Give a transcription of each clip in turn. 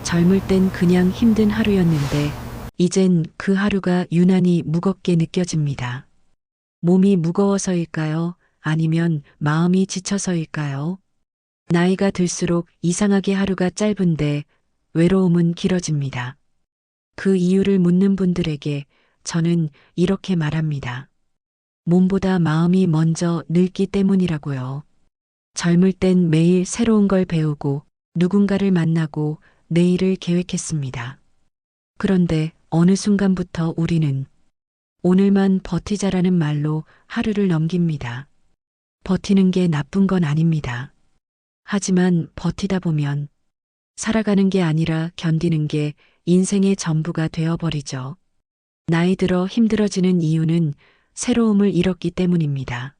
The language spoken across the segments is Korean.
젊을 땐 그냥 힘든 하루였는데 이젠 그 하루가 유난히 무겁게 느껴집니다. 몸이 무거워서일까요? 아니면 마음이 지쳐서일까요? 나이가 들수록 이상하게 하루가 짧은데 외로움은 길어집니다. 그 이유를 묻는 분들에게 저는 이렇게 말합니다. 몸보다 마음이 먼저 늙기 때문이라고요. 젊을 땐 매일 새로운 걸 배우고 누군가를 만나고 내일을 계획했습니다. 그런데 어느 순간부터 우리는 오늘만 버티자라는 말로 하루를 넘깁니다. 버티는 게 나쁜 건 아닙니다. 하지만 버티다 보면 살아가는 게 아니라 견디는 게 인생의 전부가 되어버리죠. 나이 들어 힘들어지는 이유는 새로움을 잃었기 때문입니다.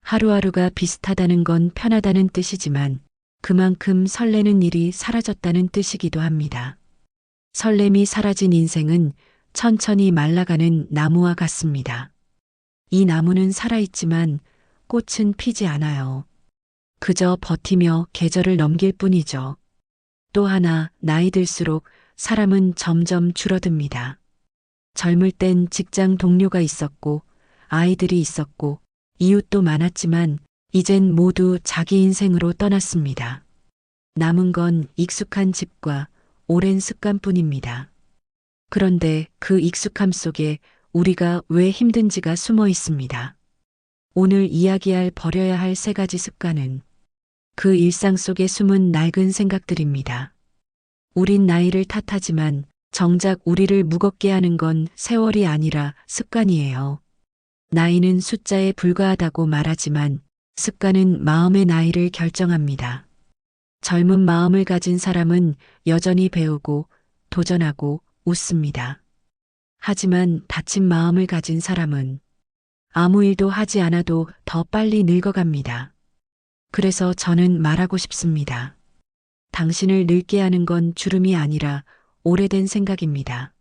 하루하루가 비슷하다는 건 편하다는 뜻이지만 그만큼 설레는 일이 사라졌다는 뜻이기도 합니다. 설렘이 사라진 인생은 천천히 말라가는 나무와 같습니다. 이 나무는 살아있지만 꽃은 피지 않아요. 그저 버티며 계절을 넘길 뿐이죠. 또 하나, 나이 들수록 사람은 점점 줄어듭니다. 젊을 땐 직장 동료가 있었고, 아이들이 있었고, 이웃도 많았지만, 이젠 모두 자기 인생으로 떠났습니다. 남은 건 익숙한 집과 오랜 습관뿐입니다. 그런데 그 익숙함 속에 우리가 왜 힘든지가 숨어 있습니다. 오늘 이야기할 버려야 할 3가지 습관은 그 일상 속에 숨은 낡은 생각들입니다. 우린 나이를 탓하지만 정작 우리를 무겁게 하는 건 세월이 아니라 습관이에요. 나이는 숫자에 불과하다고 말하지만 습관은 마음의 나이를 결정합니다. 젊은 마음을 가진 사람은 여전히 배우고 도전하고 웃습니다. 하지만 다친 마음을 가진 사람은 아무 일도 하지 않아도 더 빨리 늙어갑니다. 그래서 저는 말하고 싶습니다. 당신을 늙게 하는 건 주름이 아니라 오래된 생각입니다.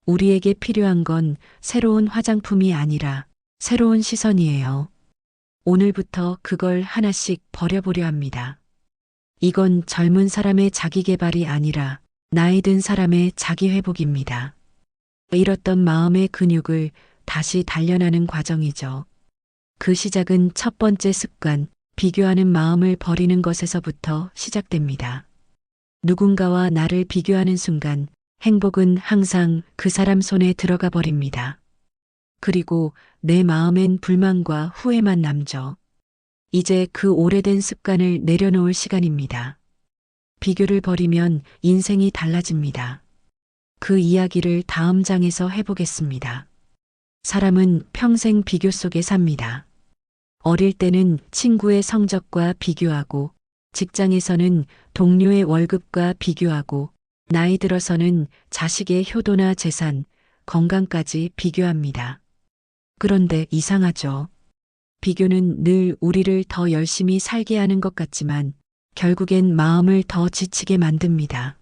우리에게 필요한 건 새로운 화장품이 아니라 새로운 시선이에요. 오늘부터 그걸 하나씩 버려보려 합니다. 이건 젊은 사람의 자기 개발이 아니라 나이 든 사람의 자기 회복입니다. 잃었던 마음의 근육을 다시 단련하는 과정이죠. 그 시작은 첫 번째 습관, 비교하는 마음을 버리는 것에서부터 시작됩니다. 누군가와 나를 비교하는 순간 행복은 항상 그 사람 손에 들어가 버립니다. 그리고 내 마음엔 불만과 후회만 남죠. 이제 그 오래된 습관을 내려놓을 시간입니다. 비교를 버리면 인생이 달라집니다. 그 이야기를 다음 장에서 해보겠습니다. 사람은 평생 비교 속에 삽니다. 어릴 때는 친구의 성적과 비교하고, 직장에서는 동료의 월급과 비교하고, 나이 들어서는 자식의 효도나 재산, 건강까지 비교합니다. 그런데 이상하죠. 비교는 늘 우리를 더 열심히 살게 하는 것 같지만 결국엔 마음을 더 지치게 만듭니다.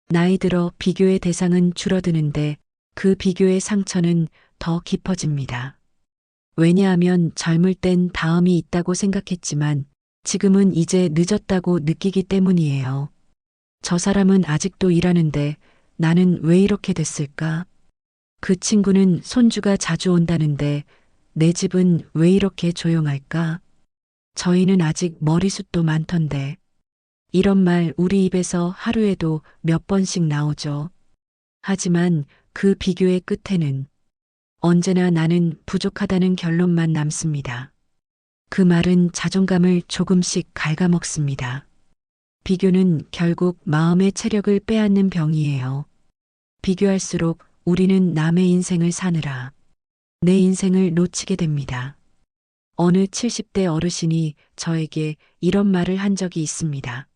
나이 들어 비교의 대상은 줄어드는데 그 비교의 상처는 더 깊어집니다. 왜냐하면 젊을 땐 다음이 있다고 생각했지만 지금은 이제 늦었다고 느끼기 때문이에요. 저 사람은 아직도 일하는데 나는 왜 이렇게 됐을까? 그 친구는 손주가 자주 온다는데 내 집은 왜 이렇게 조용할까? 저희는 아직 머리숱도 많던데. 이런 말 우리 입에서 하루에도 몇 번씩 나오죠. 하지만 그 비교의 끝에는 언제나 나는 부족하다는 결론만 남습니다. 그 말은 자존감을 조금씩 갉아먹습니다. 비교는 결국 마음의 체력을 빼앗는 병이에요. 비교할수록 우리는 남의 인생을 사느라 내 인생을 놓치게 됩니다. 어느 70대 어르신이 저에게 이런 말을 한 적이 있습니다.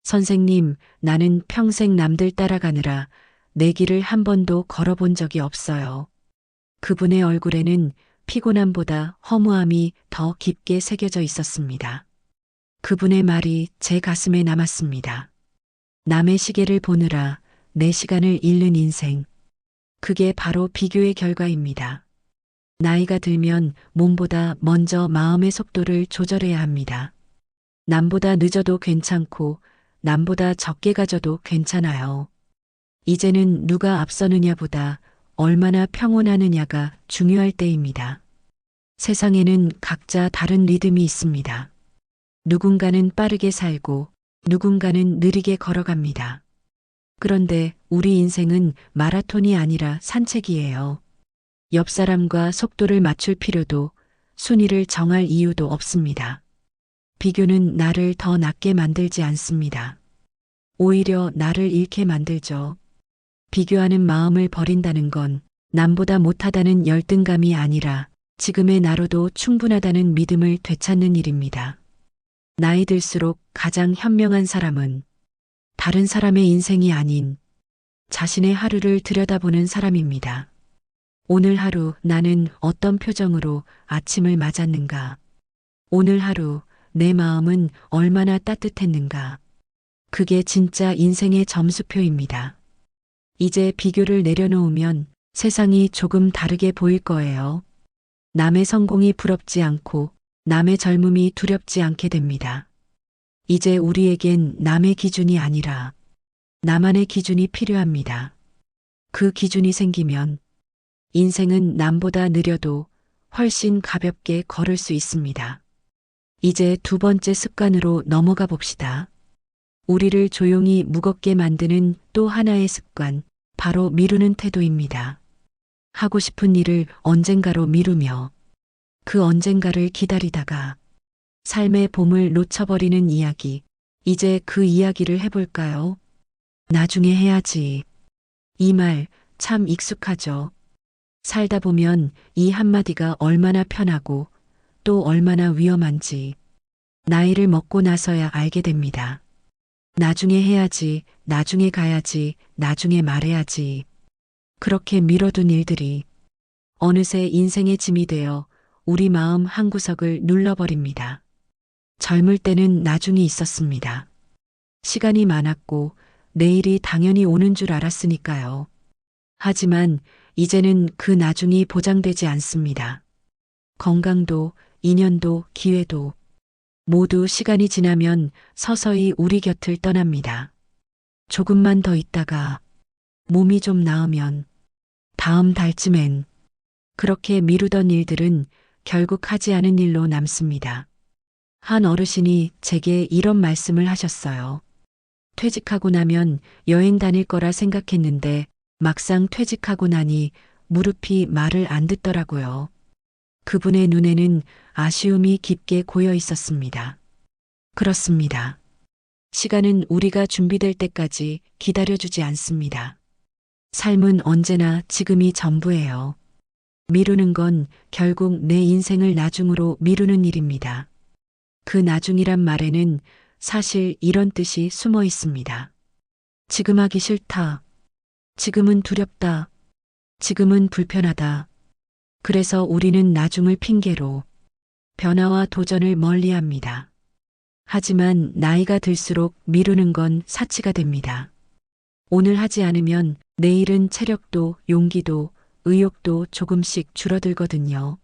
선생님, 나는 평생 남들 따라가느라 내 길을 한 번도 걸어본 적이 없어요. 그분의 얼굴에는 피곤함보다 허무함이 더 깊게 새겨져 있었습니다. 그분의 말이 제 가슴에 남았습니다. 남의 시계를 보느라 내 시간을 잃는 인생. 그게 바로 비교의 결과입니다. 나이가 들면 몸보다 먼저 마음의 속도를 조절해야 합니다. 남보다 늦어도 괜찮고 남보다 적게 가져도 괜찮아요. 이제는 누가 앞서느냐보다 얼마나 평온하느냐가 중요할 때입니다. 세상에는 각자 다른 리듬이 있습니다. 누군가는 빠르게 살고 누군가는 느리게 걸어갑니다. 그런데 우리 인생은 마라톤이 아니라 산책이에요. 옆 사람과 속도를 맞출 필요도 순위를 정할 이유도 없습니다. 비교는 나를 더 낫게 만들지 않습니다. 오히려 나를 잃게 만들죠. 비교하는 마음을 버린다는 건 남보다 못하다는 열등감이 아니라 지금의 나로도 충분하다는 믿음을 되찾는 일입니다. 나이 들수록 가장 현명한 사람은 다른 사람의 인생이 아닌 자신의 하루를 들여다보는 사람입니다. 오늘 하루 나는 어떤 표정으로 아침을 맞았는가? 오늘 하루 내 마음은 얼마나 따뜻했는가? 그게 진짜 인생의 점수표입니다. 이제 비교를 내려놓으면 세상이 조금 다르게 보일 거예요. 남의 성공이 부럽지 않고 남의 젊음이 두렵지 않게 됩니다. 이제 우리에겐 남의 기준이 아니라 나만의 기준이 필요합니다. 그 기준이 생기면 인생은 남보다 느려도 훨씬 가볍게 걸을 수 있습니다. 이제 두 번째 습관으로 넘어가 봅시다. 우리를 조용히 무겁게 만드는 또 하나의 습관, 바로 미루는 태도입니다. 하고 싶은 일을 언젠가로 미루며 그 언젠가를 기다리다가 삶의 봄을 놓쳐버리는 이야기, 이제 그 이야기를 해볼까요? 나중에 해야지. 이 말 참 익숙하죠. 살다 보면 이 한마디가 얼마나 편하고 또 얼마나 위험한지 나이를 먹고 나서야 알게 됩니다. 나중에 해야지, 나중에 가야지, 나중에 말해야지. 그렇게 미뤄둔 일들이 어느새 인생의 짐이 되어 우리 마음 한구석을 눌러버립니다. 젊을 때는 나중이 있었습니다. 시간이 많았고 내일이 당연히 오는 줄 알았으니까요. 하지만 이제는 그 나중이 보장되지 않습니다. 건강도, 인연도, 기회도 모두 시간이 지나면 서서히 우리 곁을 떠납니다. 조금만 더 있다가 몸이 좀 나으면 다음 달쯤엔 그렇게 미루던 일들은 결국 하지 않은 일로 남습니다. 한 어르신이 제게 이런 말씀을 하셨어요. 퇴직하고 나면 여행 다닐 거라 생각했는데 막상 퇴직하고 나니 무릎이 말을 안 듣더라고요. 그분의 눈에는 아쉬움이 깊게 고여 있었습니다. 그렇습니다. 시간은 우리가 준비될 때까지 기다려주지 않습니다. 삶은 언제나 지금이 전부예요. 미루는 건 결국 내 인생을 나중으로 미루는 일입니다. 그 나중이란 말에는 사실 이런 뜻이 숨어 있습니다. 지금 하기 싫다. 지금은 두렵다. 지금은 불편하다. 그래서 우리는 나중을 핑계로 변화와 도전을 멀리합니다. 하지만 나이가 들수록 미루는 건 사치가 됩니다. 오늘 하지 않으면 내일은 체력도 용기도 의욕도 조금씩 줄어들거든요.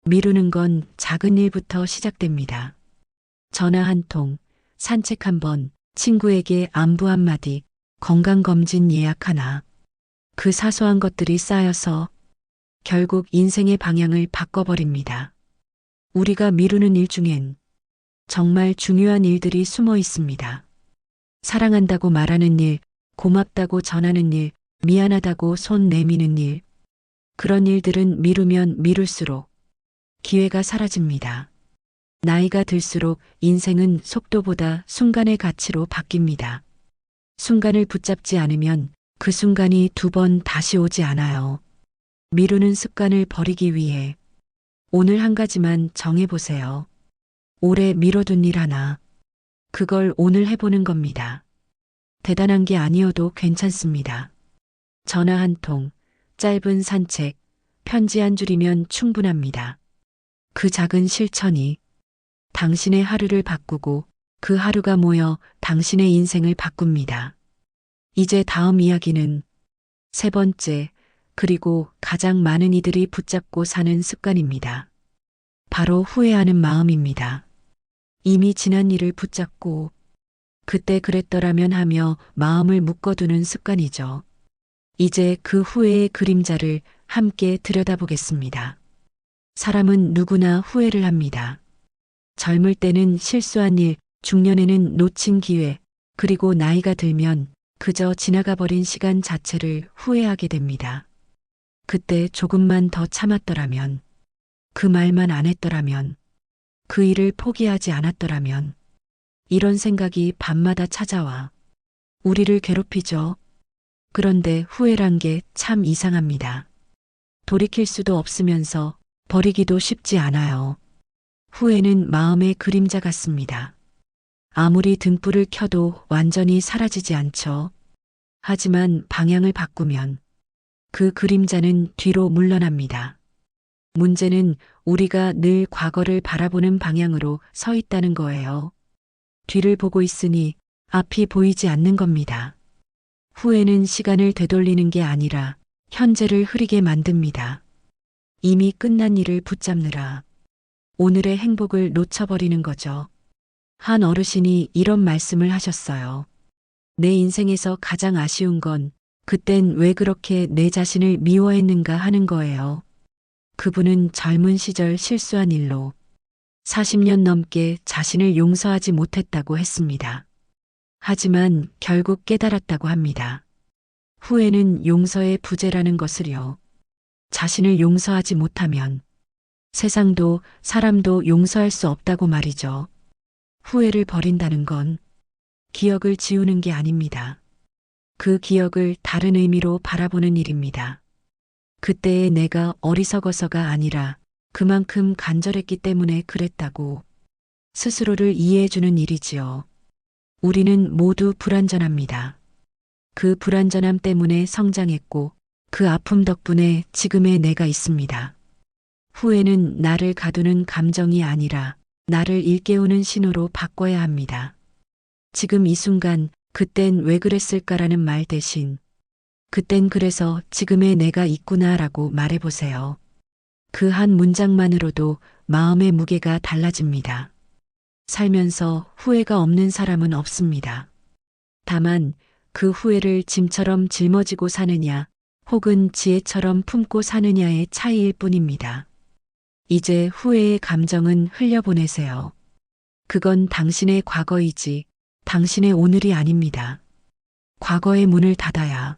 미루는 건 작은 일부터 시작됩니다. 전화 한 통, 산책 한 번, 친구에게 안부 한마디, 건강검진 예약 하나. 그 사소한 것들이 쌓여서 결국 인생의 방향을 바꿔버립니다. 우리가 미루는 일 중엔 정말 중요한 일들이 숨어 있습니다. 사랑한다고 말하는 일, 고맙다고 전하는 일, 미안하다고 손 내미는 일. 그런 일들은 미루면 미룰수록 기회가 사라집니다. 나이가 들수록 인생은 속도보다 순간의 가치로 바뀝니다. 순간을 붙잡지 않으면 그 순간이 두 번 다시 오지 않아요. 미루는 습관을 버리기 위해 오늘 한 가지만 정해보세요. 오래 미뤄둔 일 하나. 그걸 오늘 해보는 겁니다. 대단한 게 아니어도 괜찮습니다. 전화 한 통, 짧은 산책, 편지 한 줄이면 충분합니다. 그 작은 실천이 당신의 하루를 바꾸고 그 하루가 모여 당신의 인생을 바꿉니다. 이제 다음 이야기는 세 번째, 그리고 가장 많은 이들이 붙잡고 사는 습관입니다. 바로 후회하는 마음입니다. 이미 지난 일을 붙잡고 그때 그랬더라면 하며 마음을 묶어두는 습관이죠. 이제 그 후회의 그림자를 함께 들여다보겠습니다. 사람은 누구나 후회를 합니다. 젊을 때는 실수한 일, 중년에는 놓친 기회, 그리고 나이가 들면 그저 지나가 버린 시간 자체를 후회하게 됩니다. 그때 조금만 더 참았더라면, 그 말만 안 했더라면, 그 일을 포기하지 않았더라면, 이런 생각이 밤마다 찾아와 우리를 괴롭히죠. 그런데 후회란 게 참 이상합니다. 돌이킬 수도 없으면서 버리기도 쉽지 않아요. 후회는 마음의 그림자 같습니다. 아무리 등불을 켜도 완전히 사라지지 않죠. 하지만 방향을 바꾸면 그 그림자는 뒤로 물러납니다. 문제는 우리가 늘 과거를 바라보는 방향으로 서 있다는 거예요. 뒤를 보고 있으니 앞이 보이지 않는 겁니다. 후회는 시간을 되돌리는 게 아니라 현재를 흐리게 만듭니다. 이미 끝난 일을 붙잡느라 오늘의 행복을 놓쳐버리는 거죠. 한 어르신이 이런 말씀을 하셨어요. 내 인생에서 가장 아쉬운 건 그땐 왜 그렇게 내 자신을 미워했는가 하는 거예요. 그분은 젊은 시절 실수한 일로 40년 넘게 자신을 용서하지 못했다고 했습니다. 하지만 결국 깨달았다고 합니다. 후회는 용서의 부재라는 것을요. 자신을 용서하지 못하면 세상도 사람도 용서할 수 없다고 말이죠. 후회를 버린다는 건 기억을 지우는 게 아닙니다. 그 기억을 다른 의미로 바라보는 일입니다. 그때의 내가 어리석어서가 아니라 그만큼 간절했기 때문에 그랬다고 스스로를 이해해주는 일이지요. 우리는 모두 불완전합니다. 그 불완전함 때문에 성장했고 그 아픔 덕분에 지금의 내가 있습니다. 후회는 나를 가두는 감정이 아니라 나를 일깨우는 신호로 바꿔야 합니다. 지금 이 순간 그땐 왜 그랬을까라는 말 대신 그땐 그래서 지금의 내가 있구나라고 말해보세요. 그 한 문장만으로도 마음의 무게가 달라집니다. 살면서 후회가 없는 사람은 없습니다. 다만 그 후회를 짐처럼 짊어지고 사느냐 혹은 지혜처럼 품고 사느냐의 차이일 뿐입니다. 이제 후회의 감정은 흘려보내세요. 그건 당신의 과거이지 당신의 오늘이 아닙니다. 과거의 문을 닫아야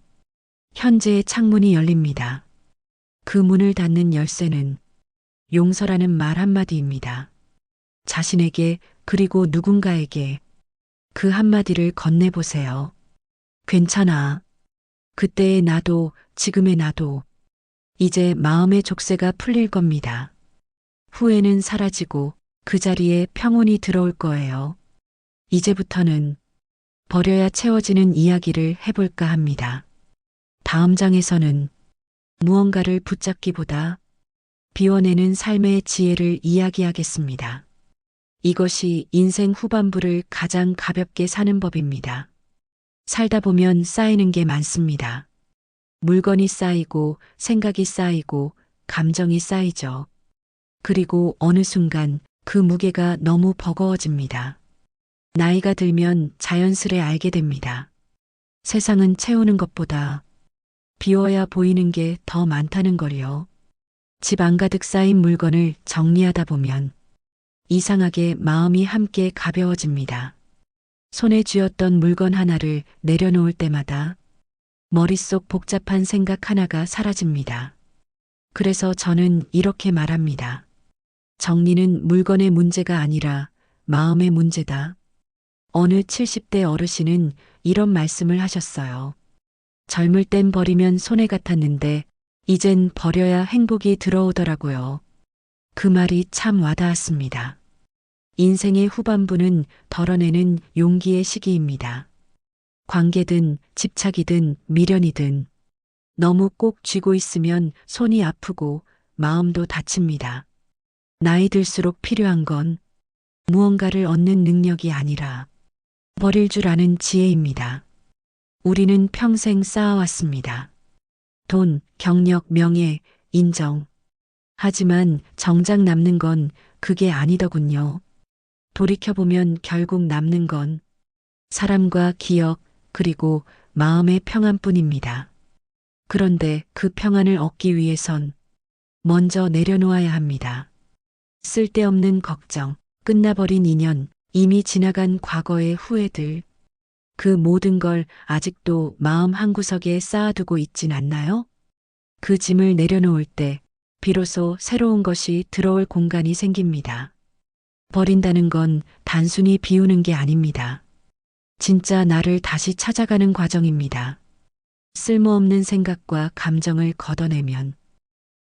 현재의 창문이 열립니다. 그 문을 닫는 열쇠는 용서라는 말 한마디입니다. 자신에게 그리고 누군가에게 그 한마디를 건네보세요. 괜찮아. 그때의 나도 지금의 나도 이제 마음의 족쇄가 풀릴 겁니다. 후회는 사라지고 그 자리에 평온이 들어올 거예요. 이제부터는 버려야 채워지는 이야기를 해볼까 합니다. 다음 장에서는 무언가를 붙잡기보다 비워내는 삶의 지혜를 이야기하겠습니다. 이것이 인생 후반부를 가장 가볍게 사는 법입니다. 살다 보면 쌓이는 게 많습니다. 물건이 쌓이고 생각이 쌓이고 감정이 쌓이죠. 그리고 어느 순간 그 무게가 너무 버거워집니다. 나이가 들면 자연스레 알게 됩니다. 세상은 채우는 것보다 비워야 보이는 게 더 많다는 걸요. 집 안가득 쌓인 물건을 정리하다 보면 이상하게 마음이 함께 가벼워집니다. 손에 쥐었던 물건 하나를 내려놓을 때마다 머릿속 복잡한 생각 하나가 사라집니다. 그래서 저는 이렇게 말합니다. 정리는 물건의 문제가 아니라 마음의 문제다. 어느 70대 어르신은 이런 말씀을 하셨어요. 젊을 땐 버리면 손해 같았는데 이젠 버려야 행복이 들어오더라고요. 그 말이 참 와닿았습니다. 인생의 후반부는 덜어내는 용기의 시기입니다. 관계든 집착이든 미련이든 너무 꼭 쥐고 있으면 손이 아프고 마음도 다칩니다. 나이 들수록 필요한 건 무언가를 얻는 능력이 아니라 버릴 줄 아는 지혜입니다. 우리는 평생 쌓아왔습니다. 돈, 경력, 명예, 인정. 하지만 정작 남는 건 그게 아니더군요. 돌이켜보면 결국 남는 건 사람과 기억, 그리고 마음의 평안뿐입니다. 그런데 그 평안을 얻기 위해선 먼저 내려놓아야 합니다. 쓸데없는 걱정, 끝나버린 인연, 이미 지나간 과거의 후회들, 그 모든 걸 아직도 마음 한구석에 쌓아두고 있진 않나요? 그 짐을 내려놓을 때 비로소 새로운 것이 들어올 공간이 생깁니다. 버린다는 건 단순히 비우는 게 아닙니다. 진짜 나를 다시 찾아가는 과정입니다. 쓸모없는 생각과 감정을 걷어내면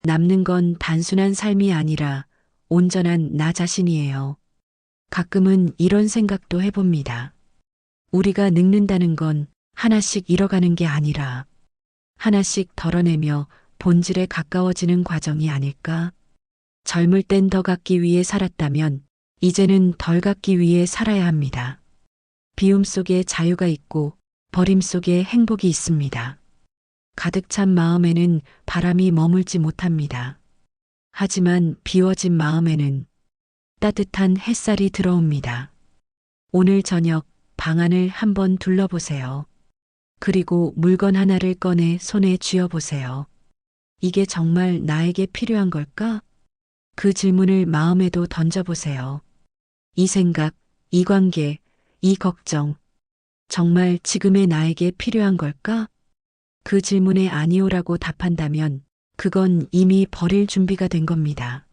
남는 건 단순한 삶이 아니라 온전한 나 자신이에요. 가끔은 이런 생각도 해봅니다. 우리가 늙는다는 건 하나씩 잃어가는 게 아니라 하나씩 덜어내며 본질에 가까워지는 과정이 아닐까? 젊을 땐 더 갖기 위해 살았다면 이제는 덜 갖기 위해 살아야 합니다. 비움 속에 자유가 있고 버림 속에 행복이 있습니다. 가득 찬 마음에는 바람이 머물지 못합니다. 하지만 비워진 마음에는 따뜻한 햇살이 들어옵니다. 오늘 저녁 방 안을 한번 둘러보세요. 그리고 물건 하나를 꺼내 손에 쥐어보세요. 이게 정말 나에게 필요한 걸까? 그 질문을 마음에도 던져보세요. 이 생각, 이 관계, 이 걱정, 정말 지금의 나에게 필요한 걸까? 그 질문에 아니오라고 답한다면 그건 이미 버릴 준비가 된 겁니다.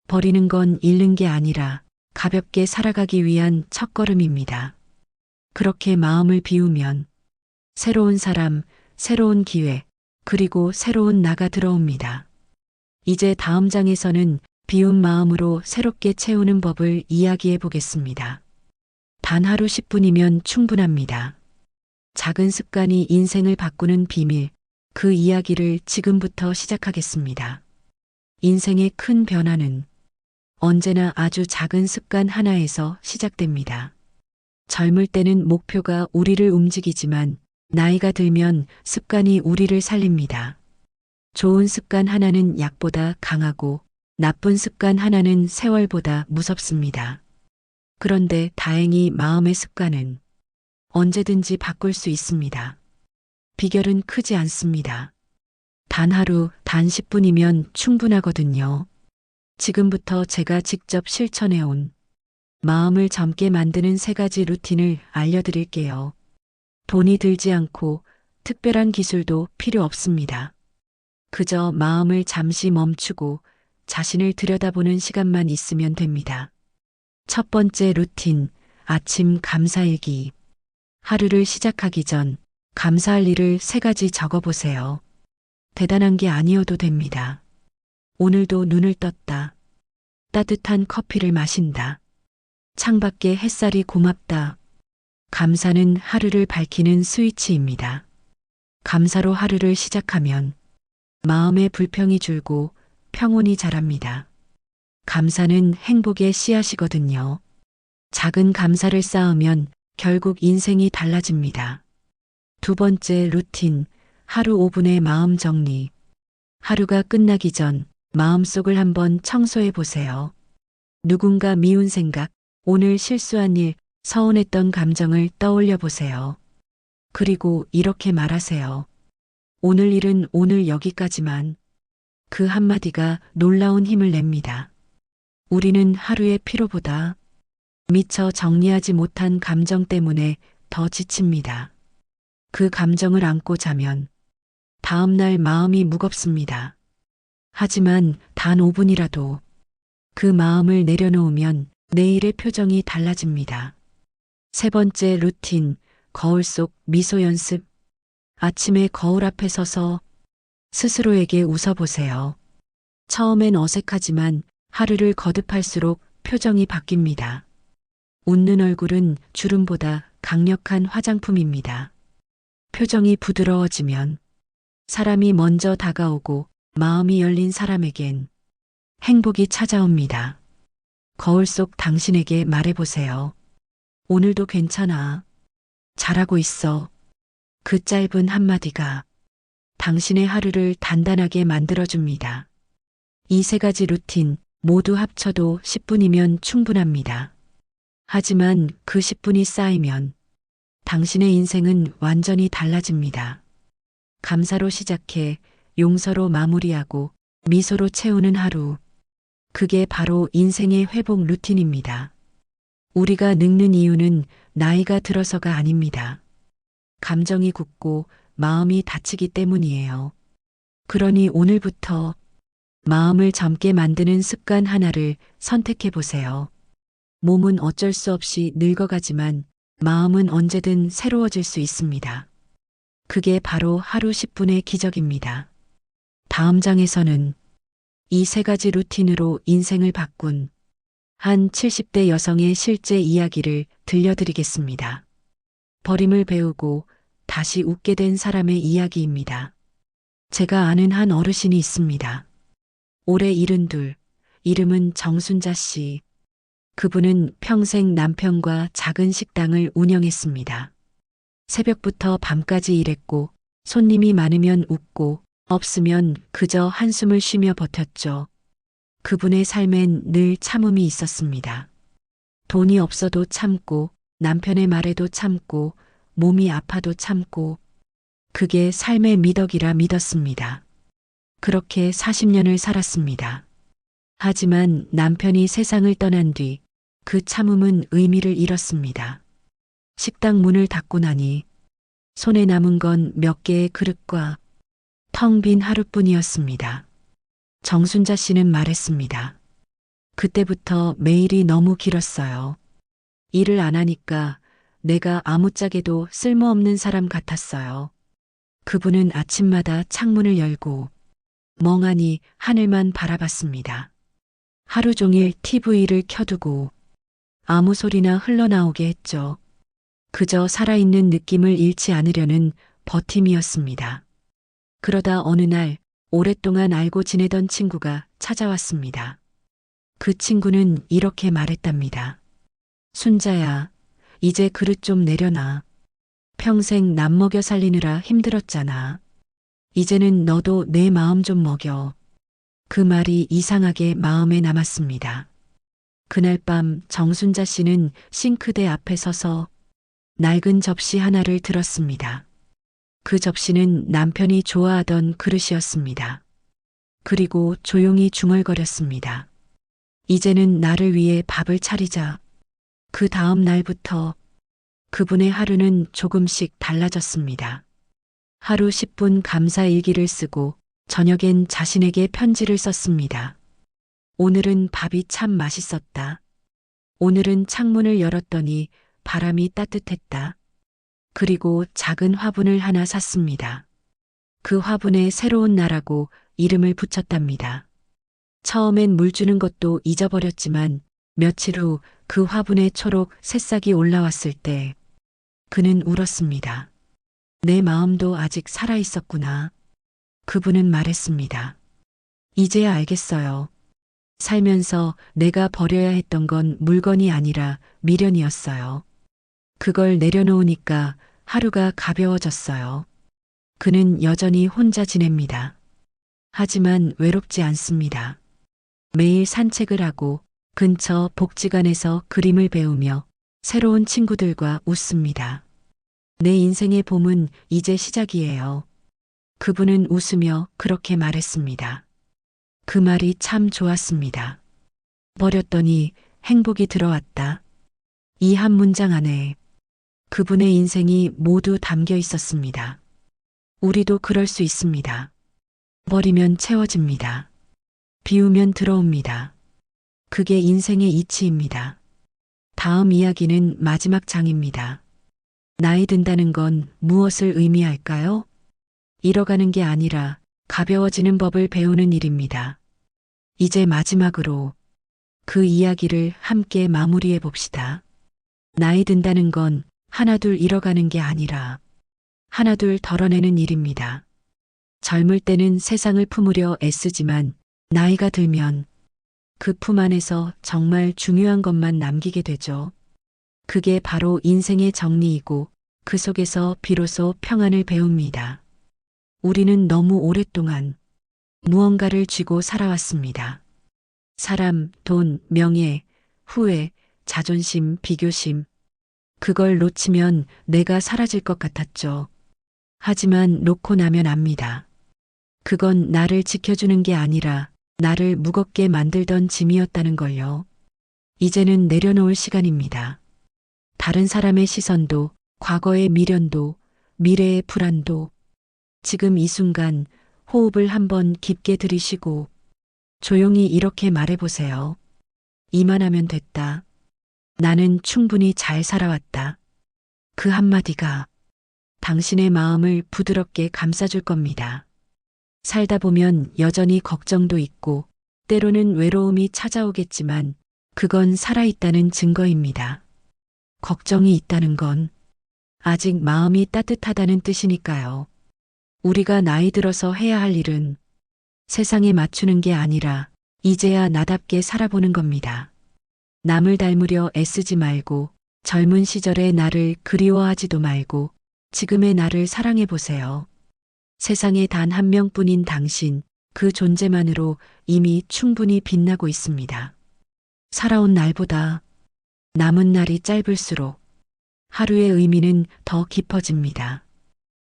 버리는 건 잃는 게 아니라 가볍게 살아가기 위한 첫걸음입니다. 그렇게 마음을 비우면 새로운 사람, 새로운 기회, 그리고 새로운 나가 들어옵니다. 이제 다음 장에서는 비운 마음으로 새롭게 채우는 법을 이야기해 보겠습니다. 단 하루 10분이면 충분합니다. 작은 습관이 인생을 바꾸는 비밀, 그 이야기를 지금부터 시작하겠습니다. 인생의 큰 변화는 언제나 아주 작은 습관 하나에서 시작됩니다. 젊을 때는 목표가 우리를 움직이지만 나이가 들면 습관이 우리를 살립니다. 좋은 습관 하나는 약보다 강하고 나쁜 습관 하나는 세월보다 무섭습니다. 그런데 다행히 마음의 습관은 언제든지 바꿀 수 있습니다. 비결은 크지 않습니다. 단 하루, 단 10분이면 충분하거든요. 지금부터 제가 직접 실천해 온 마음을 젊게 만드는 3가지 루틴을 알려드릴게요. 돈이 들지 않고 특별한 기술도 필요 없습니다. 그저 마음을 잠시 멈추고 자신을 들여다보는 시간만 있으면 됩니다. 첫 번째 루틴, 아침 감사일기. 하루를 시작하기 전 감사할 일을 3가지 적어보세요. 대단한 게 아니어도 됩니다. 오늘도 눈을 떴다. 따뜻한 커피를 마신다. 창밖에 햇살이 고맙다. 감사는 하루를 밝히는 스위치입니다. 감사로 하루를 시작하면 마음의 불평이 줄고 평온이 자랍니다. 감사는 행복의 씨앗이거든요. 작은 감사를 쌓으면 결국 인생이 달라집니다. 두 번째 루틴, 하루 5분의 마음 정리. 하루가 끝나기 전 마음속을 한번 청소해 보세요. 누군가 미운 생각, 오늘 실수한 일, 서운했던 감정을 떠올려 보세요. 그리고 이렇게 말하세요. 오늘 일은 오늘 여기까지만. 그 한마디가 놀라운 힘을 냅니다. 우리는 하루의 피로보다 미처 정리하지 못한 감정 때문에 더 지칩니다. 그 감정을 안고 자면 다음날 마음이 무겁습니다. 하지만 단 5분이라도 그 마음을 내려놓으면 내일의 표정이 달라집니다. 세 번째 루틴, 거울 속 미소 연습. 아침에 거울 앞에 서서 스스로에게 웃어보세요. 처음엔 어색하지만 하루를 거듭할수록 표정이 바뀝니다. 웃는 얼굴은 주름보다 강력한 화장품입니다. 표정이 부드러워지면 사람이 먼저 다가오고 마음이 열린 사람에겐 행복이 찾아옵니다. 거울 속 당신에게 말해보세요. 오늘도 괜찮아. 잘하고 있어. 그 짧은 한마디가 당신의 하루를 단단하게 만들어줍니다. 이 3가지 루틴 모두 합쳐도 10분이면 충분합니다. 하지만 그 10분이 쌓이면 당신의 인생은 완전히 달라집니다. 감사로 시작해 용서로 마무리하고 미소로 채우는 하루. 그게 바로 인생의 회복 루틴입니다. 우리가 늙는 이유는 나이가 들어서가 아닙니다. 감정이 굳고 마음이 다치기 때문이에요. 그러니 오늘부터 마음을 젊게 만드는 습관 하나를 선택해 보세요. 몸은 어쩔 수 없이 늙어가지만 마음은 언제든 새로워질 수 있습니다. 그게 바로 하루 10분의 기적입니다. 다음 장에서는 이 세 가지 루틴으로 인생을 바꾼 한 70대 여성의 실제 이야기를 들려드리겠습니다. 버림을 배우고 다시 웃게 된 사람의 이야기입니다. 제가 아는 한 어르신이 있습니다. 올해 72, 이름은 정순자 씨. 그분은 평생 남편과 작은 식당을 운영했습니다. 새벽부터 밤까지 일했고 손님이 많으면 웃고 없으면 그저 한숨을 쉬며 버텼죠. 그분의 삶엔 늘 참음이 있었습니다. 돈이 없어도 참고 남편의 말에도 참고 몸이 아파도 참고 그게 삶의 미덕이라 믿었습니다. 그렇게 40년을 살았습니다. 하지만 남편이 세상을 떠난 뒤 그 참음은 의미를 잃었습니다. 식당 문을 닫고 나니 손에 남은 건 몇 개의 그릇과 텅 빈 하루뿐이었습니다. 정순자 씨는 말했습니다. 그때부터 매일이 너무 길었어요. 일을 안 하니까 내가 아무짝에도 쓸모없는 사람 같았어요. 그분은 아침마다 창문을 열고 멍하니 하늘만 바라봤습니다. 하루 종일 TV를 켜두고 아무 소리나 흘러나오게 했죠. 그저 살아있는 느낌을 잃지 않으려는 버팀이었습니다. 그러다 어느 날 오랫동안 알고 지내던 친구가 찾아왔습니다. 그 친구는 이렇게 말했답니다. 순자야, 이제 그릇 좀 내려놔. 평생 남 먹여 살리느라 힘들었잖아. 이제는 너도 내 마음 좀 먹여. 그 말이 이상하게 마음에 남았습니다. 그날 밤 정순자 씨는 싱크대 앞에 서서 낡은 접시 하나를 들었습니다. 그 접시는 남편이 좋아하던 그릇이었습니다. 그리고 조용히 중얼거렸습니다. 이제는 나를 위해 밥을 차리자. 그 다음 날부터 그분의 하루는 조금씩 달라졌습니다. 하루 10분 감사 일기를 쓰고 저녁엔 자신에게 편지를 썼습니다. 오늘은 밥이 참 맛있었다. 오늘은 창문을 열었더니 바람이 따뜻했다. 그리고 작은 화분을 하나 샀습니다. 그 화분에 새로운 나라고 이름을 붙였답니다. 처음엔 물 주는 것도 잊어버렸지만 며칠 후 그 화분에 초록 새싹이 올라왔을 때 그는 울었습니다. 내 마음도 아직 살아 있었구나. 그분은 말했습니다. 이제야 알겠어요. 살면서 내가 버려야 했던 건 물건이 아니라 미련이었어요. 그걸 내려놓으니까 하루가 가벼워졌어요. 그는 여전히 혼자 지냅니다. 하지만 외롭지 않습니다. 매일 산책을 하고 근처 복지관에서 그림을 배우며 새로운 친구들과 웃습니다. 내 인생의 봄은 이제 시작이에요. 그분은 웃으며 그렇게 말했습니다. 그 말이 참 좋았습니다. 버렸더니 행복이 들어왔다. 이 한 문장 안에 그분의 인생이 모두 담겨 있었습니다. 우리도 그럴 수 있습니다. 버리면 채워집니다. 비우면 들어옵니다. 그게 인생의 이치입니다. 다음 이야기는 마지막 장입니다. 나이 든다는 건 무엇을 의미할까요? 잃어가는 게 아니라 가벼워지는 법을 배우는 일입니다. 이제 마지막으로 그 이야기를 함께 마무리해 봅시다. 나이 든다는 건 하나둘 잃어가는 게 아니라 하나둘 덜어내는 일입니다. 젊을 때는 세상을 품으려 애쓰지만 나이가 들면 그 품 안에서 정말 중요한 것만 남기게 되죠. 그게 바로 인생의 정리이고 그 속에서 비로소 평안을 배웁니다. 우리는 너무 오랫동안 무언가를 쥐고 살아왔습니다. 사람, 돈, 명예, 후회, 자존심, 비교심. 그걸 놓치면 내가 사라질 것 같았죠. 하지만 놓고 나면 압니다. 그건 나를 지켜주는 게 아니라 나를 무겁게 만들던 짐이었다는 걸요. 이제는 내려놓을 시간입니다. 다른 사람의 시선도, 과거의 미련도, 미래의 불안도, 지금 이 순간 호흡을 한번 깊게 들이쉬고 조용히 이렇게 말해보세요. 이만하면 됐다. 나는 충분히 잘 살아왔다. 그 한마디가 당신의 마음을 부드럽게 감싸줄 겁니다. 살다 보면 여전히 걱정도 있고 때로는 외로움이 찾아오겠지만 그건 살아있다는 증거입니다. 걱정이 있다는 건 아직 마음이 따뜻하다는 뜻이니까요. 우리가 나이 들어서 해야 할 일은 세상에 맞추는 게 아니라 이제야 나답게 살아보는 겁니다. 남을 닮으려 애쓰지 말고 젊은 시절의 나를 그리워하지도 말고 지금의 나를 사랑해 보세요. 세상에 단 한 명뿐인 당신, 그 존재만으로 이미 충분히 빛나고 있습니다. 살아온 날보다 남은 날이 짧을수록 하루의 의미는 더 깊어집니다.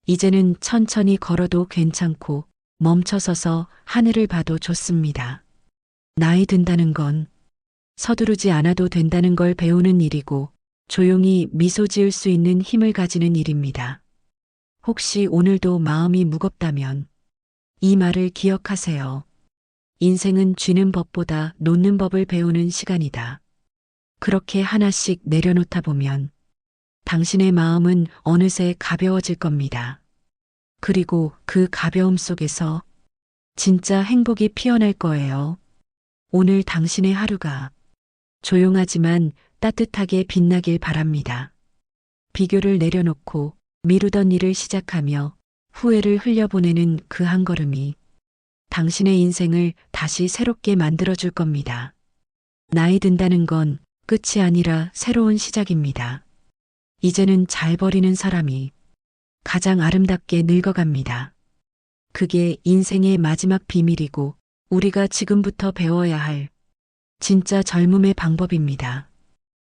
이제는 천천히 걸어도 괜찮고 멈춰서서 하늘을 봐도 좋습니다. 나이 든다는 건 서두르지 않아도 된다는 걸 배우는 일이고 조용히 미소 지을 수 있는 힘을 가지는 일입니다. 혹시 오늘도 마음이 무겁다면 이 말을 기억하세요. 인생은 쥐는 법보다 놓는 법을 배우는 시간이다. 그렇게 하나씩 내려놓다 보면 당신의 마음은 어느새 가벼워질 겁니다. 그리고 그 가벼움 속에서 진짜 행복이 피어날 거예요. 오늘 당신의 하루가 조용하지만 따뜻하게 빛나길 바랍니다. 비교를 내려놓고 미루던 일을 시작하며 후회를 흘려보내는 그 한 걸음이 당신의 인생을 다시 새롭게 만들어줄 겁니다. 나이 든다는 건 끝이 아니라 새로운 시작입니다. 이제는 잘 버리는 사람이 가장 아름답게 늙어갑니다. 그게 인생의 마지막 비밀이고 우리가 지금부터 배워야 할 진짜 젊음의 방법입니다.